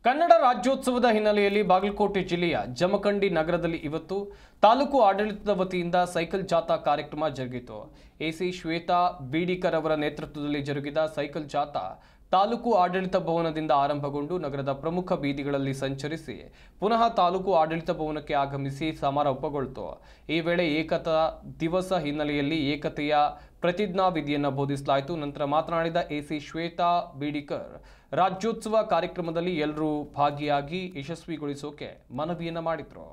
ಕನ್ನಡ ರಾಜ್ಯೋತ್ಸವದ ಹಿನ್ನೆಲೆಯಲ್ಲಿ ಬಾಗಲಕೋಟೆ ಜಿಲ್ಲೆಯ ಜಮಖಂಡಿ ನಗರದಲ್ಲಿ ಇವತ್ತು ತಾಲೂಕು ಆಡಳಿತದ ವತಿಯಿಂದ ಸೈಕಲ್ ಜಾಥಾ ಕಾರ್ಯಕ್ರಮ ಜರುಗಿತು. ಎಸಿ ಶ್ವೇತಾ ಬೀಡಿಕರ್ ಅವರ ನೇತೃತ್ವದಲ್ಲಿ ಜರುಗಿದ ಸೈಕಲ್ ಜಾಥಾ ತಾಲೂಕು ಆಡಳಿತ ಭವನದಿಂದ ಆರಂಭಗೊಂಡು ನಗರದ ಪ್ರಮುಖ ಬೀದಿಗಳಲ್ಲಿ ಸಂಚರಿಸಿ ಪುನಃ ತಾಲೂಕು ಆಡಳಿತ ಭವನಕ್ಕೆ ಆಗಮಿಸಿ ಸಮಾರೋಪಗೊಳ್ತು. ಈ ವೇಳೆ ಏಕತಾ ದಿವಸ ಹಿನ್ನೆಲೆಯಲ್ಲಿ ಏಕತೆಯ ಪ್ರತಿಜ್ಞಾವಿಧಿಯನ್ನು ಬೋಧಿಸಲಾಯಿತು. ನಂತರ ಮಾತನಾಡಿದ ಎಸಿ ಶ್ವೇತಾ ಬೀಡಿಕರ್ ರಾಜ್ಯೋತ್ಸವ ಕಾರ್ಯಕ್ರಮದಲ್ಲಿ ಎಲ್ಲರೂ ಭಾಗಿಯಾಗಿ ಯಶಸ್ವಿಗೊಳಿಸೋಕೆ ಮನವಿಯನ್ನ ಮಾಡಿದ್ರು.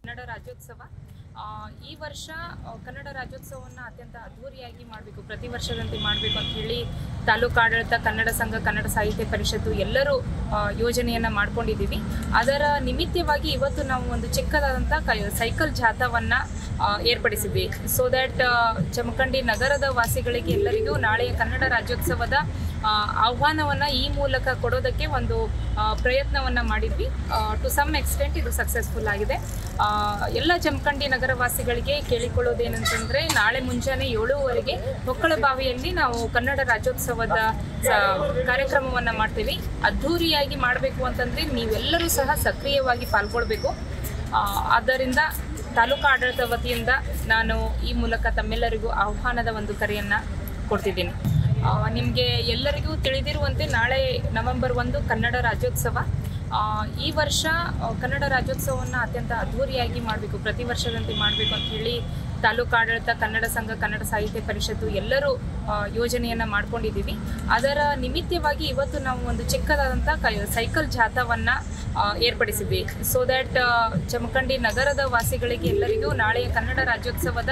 ಕನ್ನಡ ರಾಜ್ಯೋತ್ಸವ ಈ ವರ್ಷ ಕನ್ನಡ ರಾಜ್ಯೋತ್ಸವವನ್ನು ಅತ್ಯಂತ ಅದ್ಧೂರಿಯಾಗಿ ಮಾಡಬೇಕು, ಪ್ರತಿ ವರ್ಷದಂತೆ ಮಾಡಬೇಕು ಅಂತ ಹೇಳಿ ತಾಲೂಕು ಆಡಳಿತ, ಕನ್ನಡ ಸಂಘ, ಕನ್ನಡ ಸಾಹಿತ್ಯ ಪರಿಷತ್ತು ಎಲ್ಲರೂ ಯೋಜನೆಯನ್ನು ಮಾಡ್ಕೊಂಡಿದ್ದೀವಿ. ಅದರ ನಿಮಿತ್ತವಾಗಿ ಇವತ್ತು ನಾವು ಒಂದು ಚಿಕ್ಕದಾದಂಥ ಸೈಕಲ್ ಜಾಥಾವನ್ನು ಏರ್ಪಡಿಸಿದ್ವಿ. ಸೊ ದ್ಯಾಟ್ ಜಮಖಂಡಿ ನಗರದ ವಾಸಿಗಳಿಗೆ ಎಲ್ಲರಿಗೂ ನಾಳೆಯ ಕನ್ನಡ ರಾಜ್ಯೋತ್ಸವದ ಆಹ್ವಾನವನ್ನು ಈ ಮೂಲಕ ಕೊಡೋದಕ್ಕೆ ಒಂದು ಪ್ರಯತ್ನವನ್ನು ಮಾಡಿದ್ವಿ. ಟು ಸಮ್ ಎಕ್ಸ್ಟೆಂಟ್ ಇದು ಸಕ್ಸಸ್ಫುಲ್ ಆಗಿದೆ. ಎಲ್ಲ ಜಮಖಂಡಿ ನಗರವಾಸಿಗಳಿಗೆ ಕೇಳಿಕೊಳ್ಳೋದೇನಂತಂದರೆ, ನಾಳೆ ಮುಂಜಾನೆ 7:15 ಹೊಕ್ಕಳಬಾವಿಯಲ್ಲಿ ನಾವು ಕನ್ನಡ ರಾಜ್ಯೋತ್ಸವದ ಕಾರ್ಯಕ್ರಮವನ್ನು ಮಾಡ್ತೀವಿ. ಅದ್ಧೂರಿಯಾಗಿ ಮಾಡಬೇಕು ಅಂತಂದರೆ ನೀವೆಲ್ಲರೂ ಸಹ ಸಕ್ರಿಯವಾಗಿ ಪಾಲ್ಗೊಳ್ಬೇಕು. ಆದ್ದರಿಂದ ತಾಲೂಕು ಆಡಳಿತ ವತಿಯಿಂದ ನಾನು ಈ ಮೂಲಕ ತಮ್ಮೆಲ್ಲರಿಗೂ ಆಹ್ವಾನದ ಒಂದು ಕರೆಯನ್ನು ಕೊಡ್ತಿದ್ದೀನಿ. ನಿಮಗೆ ಎಲ್ಲರಿಗೂ ತಿಳಿದಿರುವಂತೆ ನಾಳೆ ನವೆಂಬರ್ 1 ಕನ್ನಡ ರಾಜ್ಯೋತ್ಸವ. ಈ ವರ್ಷ ಕನ್ನಡ ರಾಜ್ಯೋತ್ಸವವನ್ನು ಅತ್ಯಂತ ಅದ್ಧೂರಿಯಾಗಿ ಮಾಡಬೇಕು, ಪ್ರತಿ ವರ್ಷದಂತೆ ಮಾಡಬೇಕು ಅಂತ ಹೇಳಿ ತಾಲೂಕು ಆಡಳಿತ, ಕನ್ನಡ ಸಂಘ, ಕನ್ನಡ ಸಾಹಿತ್ಯ ಪರಿಷತ್ತು ಎಲ್ಲರೂ ಯೋಜನೆಯನ್ನು ಮಾಡ್ಕೊಂಡಿದ್ದೀವಿ. ಅದರ ನಿಮಿತ್ತವಾಗಿ ಇವತ್ತು ನಾವು ಒಂದು ಚಿಕ್ಕದಾದಂಥ ಸೈಕಲ್ ಜಾಥಾವನ್ನು ಏರ್ಪಡಿಸಿದ್ವಿ. ಸೊ ದ್ಯಾಟ್ ಜಮಖಂಡಿ ನಗರದ ವಾಸಿಗಳಿಗೆ ಎಲ್ಲರಿಗೂ ನಾಳೆಯ ಕನ್ನಡ ರಾಜ್ಯೋತ್ಸವದ